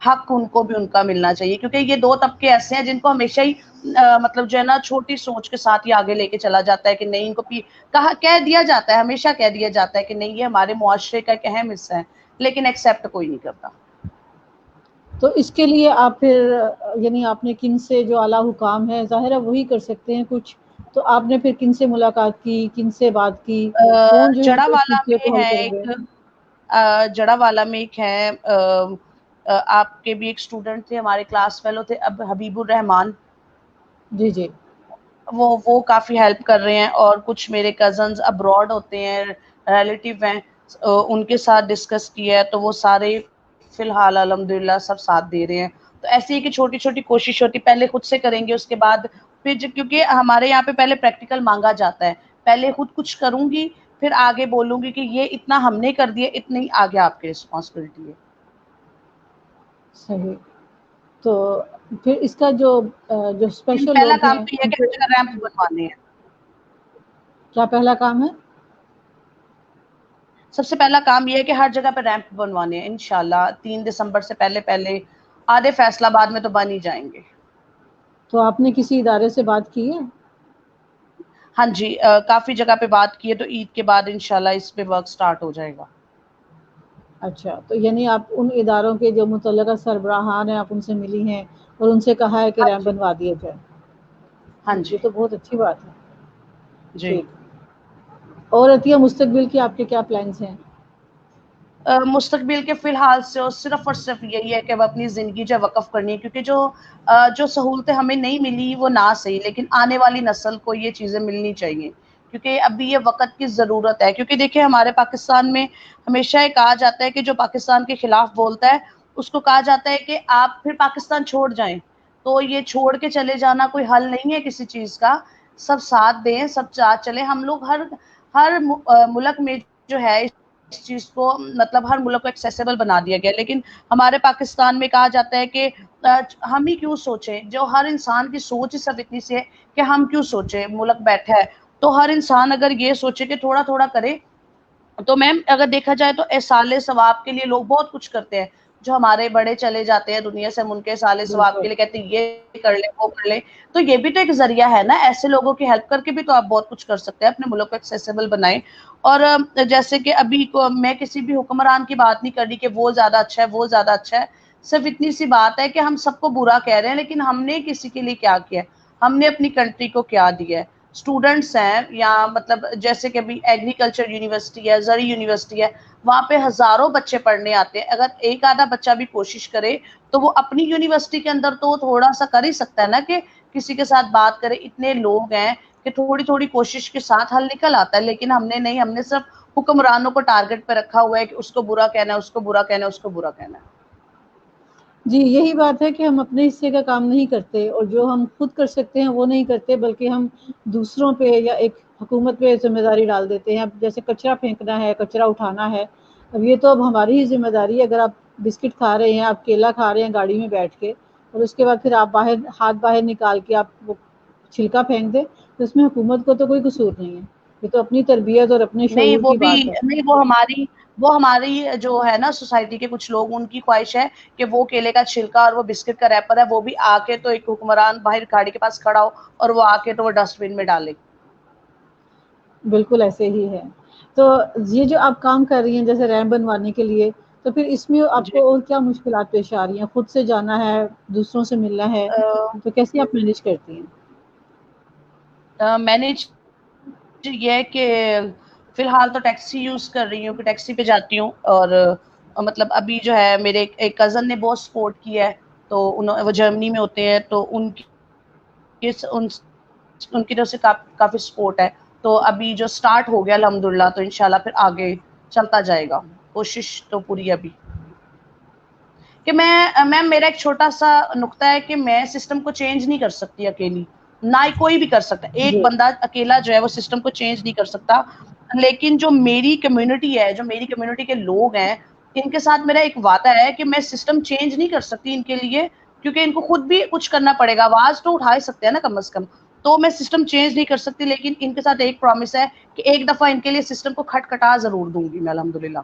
حق ان کو بھی ان کا ملنا چاہیے، کیونکہ یہ دو طبقے ایسے ہیں جن کو ہمیشہ ہی مطلب جو ہے نا چھوٹی سوچ کے ساتھ ہی آگے لے کے چلا جاتا ہے کہ نہیں ان کو کہہ دیا جاتا ہے، ہمیشہ کہہ دیا جاتا ہے کہ نہیں یہ ہمارے معاشرے کا ایک اہم حصہ ہے، لیکن ایکسیپٹ کوئی نہیں کرتا۔ تو اس کے لیے آپ پھر یعنی آپ نے کن سے، جو اعلیٰ حکام ہے ظاہر ہے وہی کر سکتے ہیں کچھ، تو آپ نے پھر کن سے ملاقات کی، کن سے بات کی، کون جو ہے جڑا اس والا مسئلے میں کو حل ہے کریں گے؟ ایک جڑا والا میں ایک ہے آپ کے بھی ایک اسٹوڈنٹ تھے، ہمارے کلاس فیلو تھے، اب حبیب الرحمان، جی جی وہ کافی ہیلپ کر رہے ہیں، اور کچھ میرے کزنز ابراڈ ہوتے ہیں، ریلیٹیو ہیں، ان کے ساتھ ڈسکس کیا ہے تو وہ سارے فی الحال الحمدللہ سب ساتھ دے رہے ہیں۔ تو ایسی ہی کہ چھوٹی چھوٹی کوشش ہوتی، پہلے خود سے کریں گے، اس کے بعد پھر کیونکہ ہمارے یہاں پہ پہلے پریکٹیکل مانگا جاتا ہے، پہلے خود کچھ کروں گی پھر آگے بولوں گی کہ یہ اتنا ہم نے کر دیا، اتنی آگے آپ کی رسپانسبلٹی ہے۔ صحیح۔ تو پھر اس کا جو اسپیشل پہلا لوگ کام ہیں تو یہ ہے ان کہ کو ہر جگہ ریمپ بنوانے ہیں، کیا پہلا کام ہے؟ سب سے پہلا کام یہ ہے کہ ہر جگہ پہ ریمپ بنوانے ہیں، انشاءاللہ 3 دسمبر سے پہلے پہلے آدھے فیصل آباد میں تو بن ہی جائیں گے۔ تو آپ نے کسی ادارے سے بات کی ہے؟ ہاں جی، کافی جگہ پہ بات کی ہے، تو عید کے بعد انشاءاللہ اس پہ ورک سٹارٹ ہو جائے گا۔ اچھا، تو یعنی آپ ان اداروں کے جو متعلقہ سربراہان ہیں آپ ان سے ملی ہیں اور ان سے کہا ہے کہ ہاں ریمپ جی، بنوا دیا جائے؟ ہاں جی، یہ تو بہت اچھی بات ہے۔ جی۔ ٹھیک۔ اور عطیہ مستقبل کی آپ کے کیا پلانز ہیں؟ مستقبل کے فی الحال سے صرف اور صرف یہی ہے کہ اب اپنی زندگی جو وقف کرنی ہے، کیونکہ جو سہولتیں ہمیں نہیں ملی وہ نہ صحیح، لیکن آنے والی نسل کو یہ چیزیں ملنی چاہیے، کیونکہ ابھی یہ وقت کی ضرورت ہے۔ کیونکہ دیکھیں ہمارے پاکستان میں ہمیشہ یہ کہا جاتا ہے کہ جو پاکستان کے خلاف بولتا ہے اس کو کہا جاتا ہے کہ آپ پھر پاکستان چھوڑ جائیں، تو یہ چھوڑ کے چلے جانا کوئی حل نہیں ہے کسی چیز کا، سب ساتھ دیں، سب ساتھ چلیں۔ ہم لوگ ہر ملک میں جو ہے اس چیز کو مطلب ہر ملک کو ایکسیسیبل بنا دیا گیا، لیکن ہمارے پاکستان میں کہا جاتا ہے کہ ہم ہی کیوں سوچیں، جو ہر انسان کی سوچ ہی سب اتنی سی ہے کہ ہم کیوں سوچیں، ملک بیٹھا ہے تو ہر انسان اگر یہ سوچے کہ تھوڑا تھوڑا کرے، تو میم اگر دیکھا جائے تو احصال ثواب کے لیے لوگ بہت کچھ کرتے ہیں، جو ہمارے بڑے چلے جاتے ہیں دنیا سے، ہم ان کے احصال ثواب بالکل۔ کے لیے کہتے ہیں یہ کر لیں وہ کر لیں، تو یہ بھی تو ایک ذریعہ ہے نا، ایسے لوگوں کی ہیلپ کر کے بھی تو آپ بہت کچھ کر سکتے ہیں، اپنے ملک کو ایکسیسیبل بنائیں۔ اور جیسے کہ ابھی میں کسی بھی حکمران کی بات نہیں کر رہی کہ وہ زیادہ اچھا ہے وہ زیادہ اچھا ہے، صرف اتنی سی بات ہے کہ ہم سب کو برا کہہ رہے ہیں، لیکن ہم نے کسی کے لیے کیا کیا ہے، ہم نے اپنی کنٹری کو کیا دیا ہے۔ اسٹوڈنٹس ہیں یا مطلب جیسے کہ ابھی ایگریکلچر یونیورسٹی ہے، زرعی یونیورسٹی ہے، وہاں پہ ہزاروں بچے پڑھنے آتے ہیں، اگر ایک آدھا بچہ بھی کوشش کرے تو وہ اپنی یونیورسٹی کے اندر تو تھوڑا سا کر ہی سکتا ہے نا، کہ کسی کے ساتھ بات کرے، اتنے لوگ ہیں کہ تھوڑی تھوڑی کوشش کے ساتھ حل نکل آتا ہے، لیکن ہم نے نہیں، ہم نے صرف حکمرانوں کو ٹارگٹ پہ رکھا ہوا ہے کہ اس کو برا کہنا ہے، اس کو برا کہنا ہے، اس کو برا کہنا ہے۔ جی یہی بات ہے کہ ہم اپنے حصے کا کام نہیں کرتے، اور جو ہم خود کر سکتے ہیں وہ نہیں کرتے، بلکہ ہم دوسروں پہ یا ایک حکومت پہ ذمہ داری ڈال دیتے ہیں۔ اب جیسے کچرا پھینکنا ہے، کچرا اٹھانا ہے، اب یہ تو اب ہماری ہی ذمہ داری ہے۔ اگر آپ بسکٹ کھا رہے ہیں، آپ کیلا کھا رہے ہیں گاڑی میں بیٹھ کے، اور اس کے بعد پھر آپ ہاتھ باہر نکال کے آپ وہ چھلکا پھینک دیں، تو اس میں حکومت کو تو کوئی قصور نہیں ہے، یہ تو اپنی تربیت اور اپنے نہیں شعور وہ کی بھی بات ہے۔ نہیں، وہ ہماری جو ہے نا سوسائٹی کے کچھ لوگ، ان کی خواہش ہے کہ وہ کیلے کا چھلکا اور وہ بسکٹ کا ریپر ہے وہ بھی آ کے تو ایک حکمران باہر گاڑی کے پاس کھڑا ہو اور وہ آ کے تو وہ ڈسٹ بن میں ڈالے۔ بالکل ایسے ہی ہے۔ تو یہ جو آپ کام کر رہی ہیں جیسے ریمپ بنوانے کے لیے، تو پھر اس میں آپ جی کو اور کیا مشکلات پیش آ رہی ہیں؟ خود سے جانا ہے، دوسروں سے ملنا ہے، تو کیسے آپ مینیج کرتی ہیں؟ مینج یہ ہے کہ فی الحال تو ٹیکسی یوز کر رہی ہوں، کہ ٹیکسی پہ جاتی ہوں، اور مطلب ابھی جو ہے میرے ایک کزن نے بہت سپورٹ کیا ہے، تو وہ جرمنی میں ہوتے ہیں، تو ان کی طرف سے کافی سپورٹ ہے، تو ابھی جو سٹارٹ ہو گیا الحمدللہ، تو انشاءاللہ پھر آگے چلتا جائے گا، کوشش تو پوری ابھی کہ میم میرا ایک چھوٹا سا نقطہ ہے کہ میں سسٹم کو چینج نہیں کر سکتی اکیلی، نہ ہی کوئی بھی کر سکتا، ایک جی بندہ اکیلا جو ہے وہ سسٹم کو چینج نہیں کر سکتا، لیکن جو میری کمیونٹی ہے، جو میری کمیونٹی کے لوگ ہیں، ان کے ساتھ میرا ایک وعدہ ہے کہ میں سسٹم چینج نہیں کر سکتی ان کے لیے، کیونکہ ان کو خود بھی کچھ کرنا پڑے گا، آواز تو اٹھا سکتے ہیں نا کم از کم، تو میں سسٹم چینج نہیں کر سکتی، لیکن ان کے ساتھ ایک پرومس ہے کہ ایک دفعہ ان کے لیے سسٹم کو کھٹکھٹا ضرور دوں گی میں الحمدللہ۔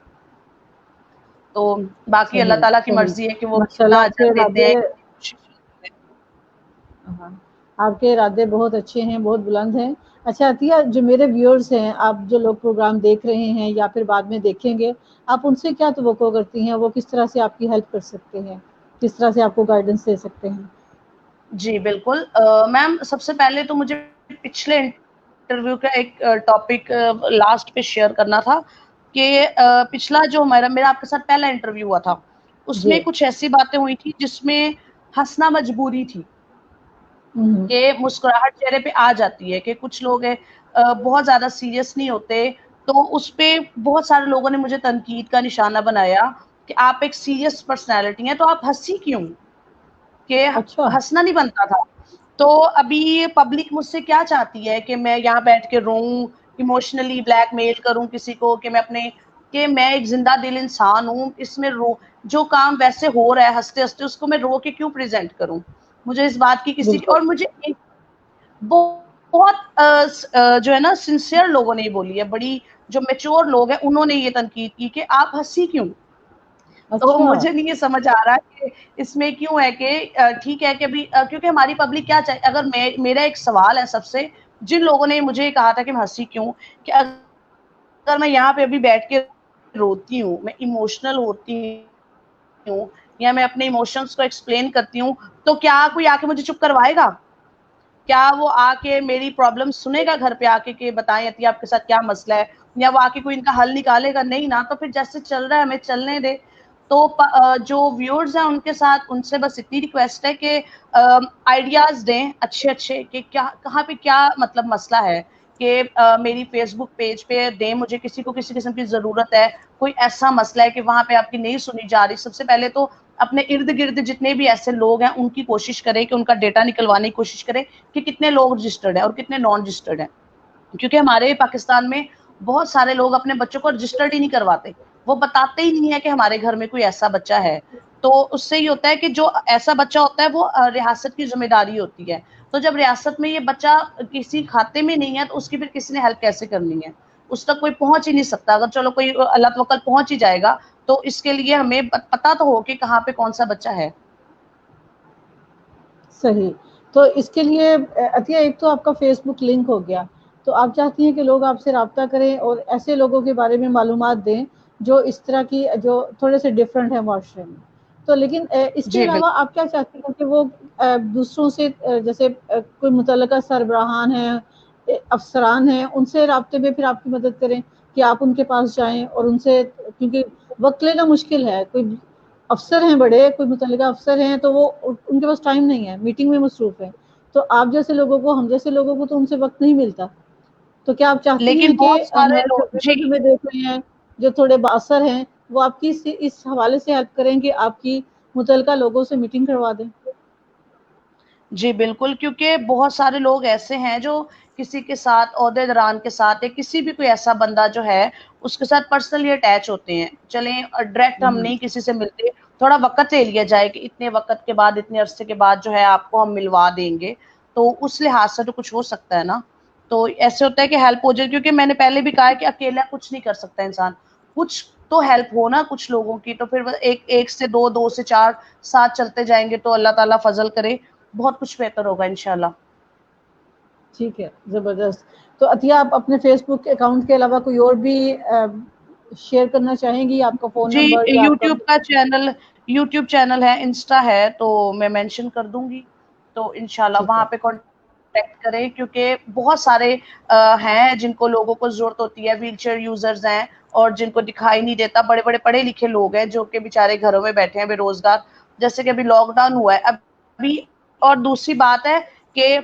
تو باقی اللہ تعالیٰ کی مرضی ہے کہ وہ کتنا اجر دیتے ہیں. آپ کے ارادے بہت اچھے ہیں, بہت بلند ہیں. اچھا عطیہ, جو میرے ویورز ہیں, آپ جو لوگ پروگرام دیکھ رہے ہیں یا پھر بعد میں دیکھیں گے, آپ ان سے کیا توقع کرتی ہیں؟ وہ کس طرح سے آپ کی ہیلپ کر سکتے ہیں, کس طرح سے آپ کو گائیڈنس دے سکتے ہیں؟ جی بالکل میم, سب سے پہلے تو مجھے پچھلے انٹرویو کا ایک ٹاپک لاسٹ پہ شیئر کرنا تھا کہ پچھلا جو میرا آپ کے ساتھ پہلا انٹرویو ہوا تھا, اس میں کچھ ایسی باتیں ہوئی تھی جس میں ہنسنا مجبوری تھی کہ مسکراہٹ چہرے پہ آ جاتی ہے, کہ کچھ لوگ بہت زیادہ سیریس نہیں ہوتے, تو اس پہ بہت سارے لوگوں نے مجھے تنقید کا نشانہ بنایا کہ آپ ایک سیریس پرسنالٹی ہیں تو آپ ہنسی کیوں, کہ اچھا, ہنسنا نہیں بنتا تھا. تو ابھی پبلک مجھ سے کیا چاہتی ہے کہ میں یہاں بیٹھ کے روؤں, ایموشنلی بلیک میل کروں کسی کو, کہ میں ایک زندہ دل انسان ہوں, اس میں جو کام ویسے ہو رہا ہے ہنستے ہنستے, اس کو میں رو کے کیوں پریزنٹ کروں. مجھے اس بات کی کسی بالکل. اور مجھے بہت جو ہے نا سنسیئر لوگوں نے یہ بولی ہے, بڑی جو میچور لوگ ہیں انہوں نے یہ تنقید کی کہ آپ ہنسی کیوں. تو اچھا, مجھے نہیں یہ سمجھ آ رہا کہ اس میں کیوں ہے کہ ٹھیک ہے کہ ابھی کیونکہ ہماری پبلک کیا چاہے. اگر میرا ایک سوال ہے سب سے, جن لوگوں نے مجھے کہا تھا کہ میں ہنسی کیوں, کہ اگر میں یہاں پہ ابھی بیٹھ کے روتی ہوں, میں ایموشنل ہوتی ہوں, یا میں اپنے ایموشنز کو ایکسپلین کرتی ہوں, تو کیا کوئی آ کے مجھے چپ کروائے گا؟ کیا وہ آ کے میری پرابلم سنے گا گھر پہ آ کے بتائیں عطیہ آپ کے ساتھ کیا مسئلہ ہے, یا وہ آ کے کوئی ان کا حل نکالے گا؟ نہیں نا. تو پھر جیسے چل رہا ہے ہمیں چلنے دے. تو جو ویورز ہیں ان کے ساتھ ان سے بس اتنی ریکویسٹ ہے کہ آئیڈیاز دیں اچھے اچھے, کہ کہاں پہ کیا مطلب مسئلہ ہے, کہ میری فیس بک پیج پہ دیں مجھے, کسی کو کسی قسم کی ضرورت ہے, کوئی ایسا مسئلہ ہے کہ وہاں پہ آپ کی نہیں سنی جا رہی. سب سے پہلے تو اپنے ارد گرد جتنے بھی ایسے لوگ ہیں ان کی کوشش کریں کہ ان کا ڈیٹا نکلوانے کی کوشش کریں کہ کتنے لوگ رجسٹرڈ ہیں اور کتنے نان رجسٹرڈ ہیں, کیونکہ ہمارے پاکستان میں بہت سارے لوگ اپنے بچوں کو رجسٹرڈ ہی نہیں کرواتے, وہ بتاتے ہی نہیں ہے کہ ہمارے گھر میں کوئی ایسا بچہ ہے. تو اس سے یہ ہوتا ہے کہ جو ایسا بچہ ہوتا ہے وہ ریاست کی ذمہ داری ہوتی ہے. تو جب ریاست میں یہ بچہ کسی کھاتے میں نہیں ہے تو اس کی پھر کسی نے ہیلپ کیسے کرنی ہے, اس تک کوئی پہنچ ہی نہیں سکتا. اگر چلو کوئی اللہ توکل پہنچ ہی جائے گا تو اس کے لیے ہمیں پتا تو ہو کہ کہاں پہ کون سا بچہ ہے. صحیح. تو اس کے لیے عطیہ ایک تو آپ کا فیس بک لنک ہو گیا, تو آپ چاہتی ہیں کہ لوگ آپ سے رابطہ کریں اور ایسے لوگوں کے بارے میں معلومات دیں جو اس طرح کی جو تھوڑے سے ڈفرینٹ ہے معاشرے میں. تو لیکن اس کے جی علاوہ بالکل. آپ کیا چاہتی ہیں کہ وہ دوسروں سے جیسے کوئی متعلقہ سربراہان ہیں, افسران ہیں, ان سے رابطے میں پھر آپ کی مدد کریں کہ آپ ان کے پاس جائیں اور ان سے, کیونکہ وقت لینا مشکل ہے, کوئی افسر ہیں بڑے, کوئی متعلقہ افسر ہیں تو وہ ان کے پاس ٹائم نہیں ہے, میٹنگ میں مصروف ہے, تو آپ جیسے لوگوں کو, ہم جیسے لوگوں کو تو ان سے وقت نہیں ملتا. تو کیا آپ چاہتی ہیں لیکن کہ بہت سارے ہمارے لوگ پروفیسر جی جو میں دیکھ رہے ہیں جو تھوڑے بااثر ہیں, وہ آپ کی اس حوالے سے ہیلپ کریں کہ آپ کی متعلقہ لوگوں سے میٹنگ کروا دیں؟ جی بالکل, کیونکہ بہت سارے لوگ ایسے ہیں جو کسی کے ساتھ عہدے داران کے ساتھ یا کسی بھی کوئی ایسا بندہ جو ہے اس کے ساتھ پرسنلی اٹیچ ہوتے ہیں. چلیں ڈائریکٹ ہم نہیں کسی سے ملتے, تھوڑا وقت لے لیا جائے کہ اتنے وقت کے بعد, اتنے عرصے کے بعد جو ہے آپ کو ہم ملوا دیں گے, تو اس لحاظ سے تو کچھ ہو سکتا ہے نا. تو ایسے ہوتا ہے کہ ہیلپ ہو جائے, کیونکہ میں نے پہلے بھی کہا ہے کہ اکیلا کچھ نہیں کر سکتا انسان, کچھ تو ہیلپ ہو نا کچھ لوگوں کی. تو پھر ایک سے دو, دو سے چار, ساتھ چلتے جائیں گے تو اللہ تعالیٰ فضل کرے بہت کچھ بہتر ہوگا انشاءاللہ. ٹھیک ہے, زبردست. تو عطیہ آپ اپنے فیس بک اکاؤنٹ کے علاوہ کوئی اور بھی شیئر کرنا چاہیں گی؟ آپ کا فون جی نمبر یا آپ کا یوٹیوب چینل ہے, انسٹا ہے, تو میں مینشن کر دوں گی, تو انشاءاللہ ٹھیک وہاں ہے. پہ کانٹیکٹ کریں, کیونکہ بہت سارے ہیں جن کو لوگوں کو ضرورت ہوتی ہے, ویل چیئر یوزرز ہیں, اور جن کو دکھائی نہیں دیتا, بڑے بڑے پڑھے لکھے لوگ ہیں جو کہ بےچارے گھروں میں بیٹھے ہیں بے روزگار, جیسے کہ ابھی لاک ڈاؤن ہوا ہے ابھی. اور دوسری بات ہے کہ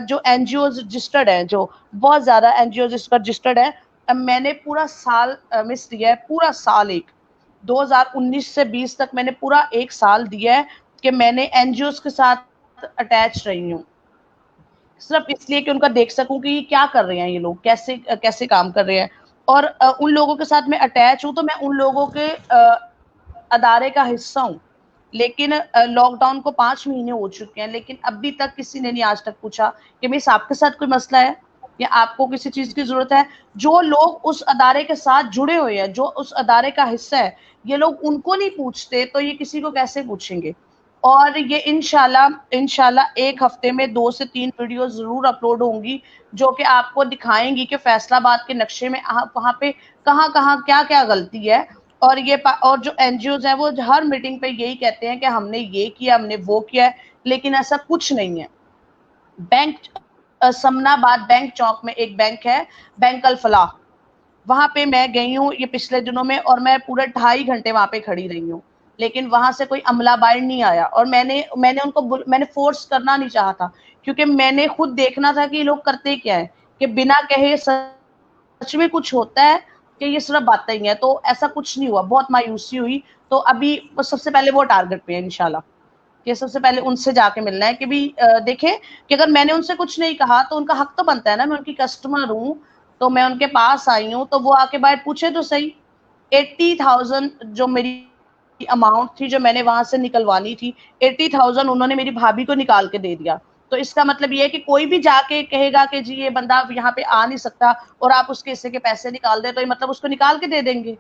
جو این جی اوز رجسٹرڈ ہیں, جو بہت زیادہ این جی اوز اس پر رجسٹرڈ ہے, میں نے پورا سال مس دیا ہے, پورا سال, 2019 سے 20 تک میں نے پورا ایک سال دیا ہے کہ میں نے این جی اوز کے ساتھ اٹیچ رہی ہوں, صرف اس لیے کہ ان کا دیکھ سکوں کہ یہ کیا کر رہے ہیں, یہ لوگ کیسے کیسے کام کر رہے ہیں. اور ان لوگوں کے ساتھ میں اٹیچ ہوں تو میں ان لوگوں کے ادارے کا حصہ ہوں. لیکن لاک ڈاؤن کو 5 مہینے ہو چکے ہیں, لیکن ابھی تک کسی نے نہیں آج تک پوچھا کہ میس آپ کے ساتھ کوئی مسئلہ ہے یا آپ کو کسی چیز کی ضرورت ہے، جو لوگ اس ادارے کے ساتھ جڑے ہوئے ہیں، جو اس ادارے کا حصہ ہے، یہ لوگ ان کو نہیں پوچھتے تو یہ کسی کو کیسے پوچھیں گے؟ اور یہ انشاءاللہ ایک ہفتے میں 2 سے 3 ویڈیو ضرور اپلوڈ ہوں گی جو کہ آپ کو دکھائیں گی کہ فیصلہ آباد کے نقشے میں وہاں پہ کہاں کہاں کیا کیا غلطی ہے. اور جو این جی اوز ہیں وہ ہر میٹنگ پہ یہی کہتے ہیں کہ ہم نے یہ کیا، ہم نے وہ کیا ہے، لیکن ایسا کچھ نہیں ہے. بینک سمنا آباد بینک چوک میں ایک بینک ہے، بینک الفلاح، وہاں پہ میں گئی ہوں یہ پچھلے دنوں میں، اور میں پورے 2.5 گھنٹے وہاں پہ کھڑی رہی ہوں، لیکن وہاں سے کوئی عملہ باہر نہیں آیا. اور میں نے ان کو میں نے فورس کرنا نہیں چاہا تھا، کیونکہ میں نے خود دیکھنا تھا کہ یہ لوگ کرتے کیا ہے، کہ بنا کہے سچ میں کچھ ہوتا ہے کہ یہ صرف باتیں ہی ہیں. تو ایسا کچھ نہیں ہوا، بہت مایوسی ہوئی. تو ابھی سب سے پہلے وہ ٹارگٹ پہ ہے انشاءاللہ، کہ سب سے پہلے ان سے جا کے ملنا ہے کہ بھی دیکھیں کہ اگر میں نے ان سے کچھ نہیں کہا تو ان کا حق تو بنتا ہے نا، میں ان کی کسٹمر ہوں تو میں ان کے پاس آئی ہوں، تو وہ آ کے باہر پوچھے تو صحیح. 80,000 جو میری اماؤنٹ تھی جو میں نے وہاں سے نکلوانی تھی، 80,000 انہوں نے میری بھابھی کو نکال کے دے دیا. تو اس کا مطلب یہ ہے کہ کوئی بھی جا کے کہے گا کہ جی یہ بندہ یہاں پہ آ نہیں سکتا اور آپ اس کے حصے کے پیسے نکال دیں، تو یہ مطلب اس کو نکال کے دے دیں گے.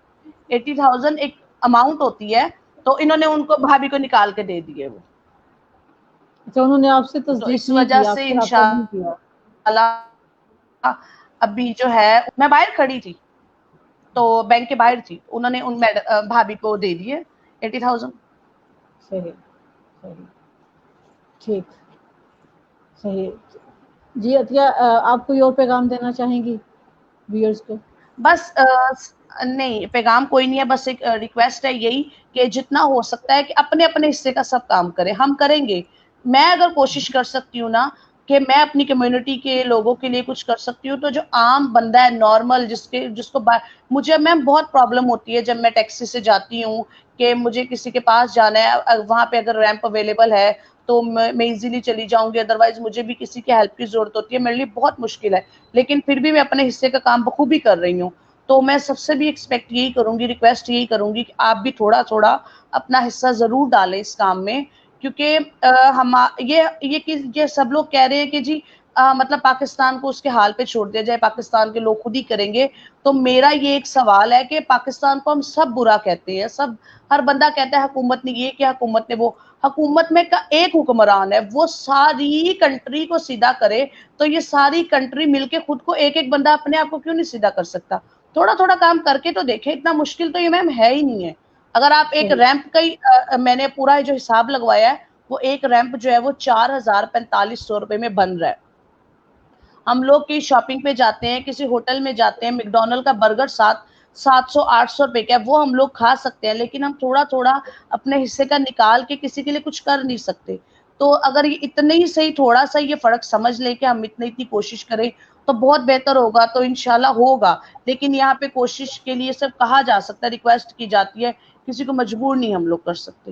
80,000 ایک اماؤنٹ ہوتی ہے، تو انہوں نے ان کو بھابھی کو نکال کے دے دیے وہ. اچھا، انہوں نے آپ سے تو تصدیق اس نہیں وجہ کیا، آپ سے سے رابطہ نہیں کیا؟ انشاءاللہ ابھی جو ہے میں باہر کھڑی تھی تو بینک کے باہر تھی، انہوں نے ان بھابھی کو دے دیے 80,000. صحیح صحیح، ٹھیک، صحیح. جی عطیہ، آپ کوئی اور پیغام دینا چاہیں گی ویئرز کو؟ بس نہیں، پیغام کوئی نہیں ہے، بس ایک ریکویسٹ ہے یہی کہ جتنا ہو سکتا ہے کہ اپنے اپنے حصے کا سب کام کریں. ہم کریں گے، میں اگر کوشش کر سکتی ہوں نا کہ میں اپنی کمیونٹی کے لوگوں کے لیے کچھ کر سکتی ہوں، تو جو عام بندہ ہے نارمل جس کو مجھے میم بہت پرابلم ہوتی ہے جب میں ٹیکسی سے جاتی ہوں کہ مجھے کسی کے پاس جانا ہے، وہاں پہ اگر ریمپ اویلیبل ہے تو میں ایزیلی چلی جاؤں گی، ادروائز مجھے بھی کسی کی ہیلپ کی ضرورت ہوتی ہے، میرے لیے بہت مشکل ہے، لیکن پھر بھی میں اپنے حصے کا کام بخوبی کر رہی ہوں. تو میں سب سے بھی ایکسپیکٹ یہی کروں گی، ریکویسٹ یہی کروں گی کہ آپ بھی تھوڑا تھوڑا اپنا حصہ ضرور ڈالیں اس کام میں، کیونکہ یہ سب لوگ کہہ رہے ہیں کہ جی مطلب پاکستان کو اس کے حال پہ چھوڑ دیا جائے، پاکستان کے لوگ خود ہی کریں گے. تو میرا یہ ایک سوال ہے کہ پاکستان کو ہم سب برا کہتے ہیں، سب ہر بندہ کہتا ہے حکومت نے یہ کیا، حکومت نے وہ. حکومت میں کا ایک حکمران ہے، وہ ساری کنٹری کو سیدھا کرے، تو یہ ساری کنٹری مل کے خود کو ایک ایک بندہ اپنے آپ کو کیوں نہیں سیدھا کر سکتا؟ تھوڑا تھوڑا کام کر کے تو دیکھیں، اتنا مشکل تو یہ میم ہے ہی نہیں ہے. اگر آپ ایک صحیح ریمپ کا ہی میں نے پورا جو حساب لگوایا ہے، وہ ایک ریمپ جو ہے وہ 4,4500 روپے میں بن رہا ہے. ہم لوگ کی شاپنگ پہ جاتے ہیں، کسی ہوٹل میں جاتے ہیں، میکڈونلڈ کا برگر 700-800 روپے کا ہے، وہ ہم لوگ کھا سکتے ہیں، لیکن ہم تھوڑا تھوڑا اپنے حصے کا نکال کے کسی کے لیے کچھ کر نہیں سکتے. تو اگر یہ اتنے ہی صحیح تھوڑا سا یہ فرق سمجھ لیں کہ ہم اتنی کوشش کریں تو بہت بہتر ہوگا. تو انشاءاللہ ہوگا، لیکن یہاں پہ کوشش کے لیے صرف کہا جا سکتا ہے، ریکویسٹ کی جاتی ہے، کسی کو مجبور نہیں ہم لوگ کر سکتے.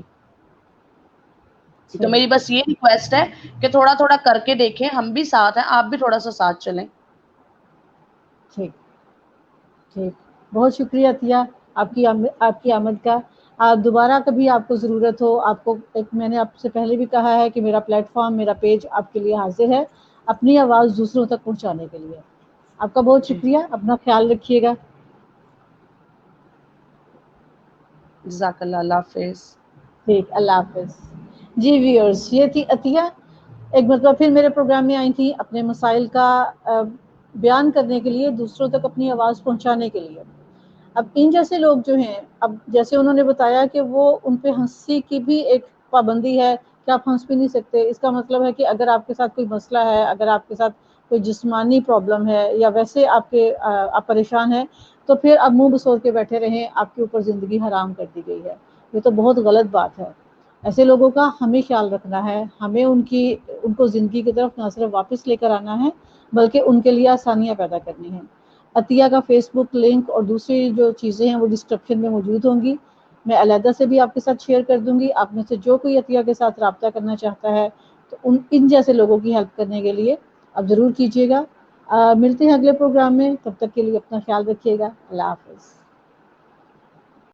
تو صحیح میری بس یہ ریکویسٹ ہے کہ تھوڑا تھوڑا کر کے دیکھیں، ہم بھی ساتھ ہیں، آپ بھی تھوڑا سا ساتھ چلیں. ٹھیک ٹھیک، بہت شکریہ عطیہ آپ کی آمد کا. آپ دوبارہ کبھی آپ کو ضرورت ہو، آپ کو میں نے آپ سے پہلے بھی کہا ہے کہ میرا پلیٹ فارم، میرا پیج آپ کے لیے حاضر ہے اپنی آواز دوسروں تک پہنچانے کے لیے. آپ کا بہت جی شکریہ، اپنا خیال رکھیے گا. جزاک اللہ، اللہ حافظ. ٹھیک، اللہ حافظ. جی ویورز، یہ تھی عطیہ، ایک مرتبہ پھر میرے پروگرام میں آئی تھی اپنے مسائل کا بیان کرنے کے لیے، دوسروں تک اپنی آواز پہنچانے کے لیے. اب ان جیسے لوگ جو ہیں، اب جیسے انہوں نے بتایا کہ وہ ان پہ ہنسی کی بھی ایک پابندی ہے کہ آپ ہنس بھی نہیں سکتے. اس کا مطلب ہے کہ اگر آپ کے ساتھ کوئی مسئلہ ہے، اگر آپ کے ساتھ کوئی جسمانی پرابلم ہے، یا ویسے آپ پریشان ہیں، تو پھر آپ منہ بسور کے بیٹھے رہیں، آپ کے اوپر زندگی حرام کر دی گئی ہے. یہ تو بہت غلط بات ہے. ایسے لوگوں کا ہمیں خیال رکھنا ہے، ہمیں ان کو زندگی کی طرف نہ صرف واپس لے کر آنا ہے بلکہ ان کے لیے آسانیاں پیدا کرنی ہیں. عطیہ کا فیس بک لنک اور دوسری جو چیزیں ہیں وہ ڈسکرپشن میں موجود ہوں گی. میں علیحدہ سے بھی آپ کے ساتھ شیئر کر دوں گی. آپ میں سے جو کوئی عطیہ کے ساتھ رابطہ کرنا چاہتا ہے تو ان جیسے لوگوں کی ہیلپ کرنے کے لیے آپ ضرور کیجیے گا. ملتے ہیں اگلے پروگرام میں، تب تک کے لیے اپنا خیال رکھیے گا. اللہ حافظ.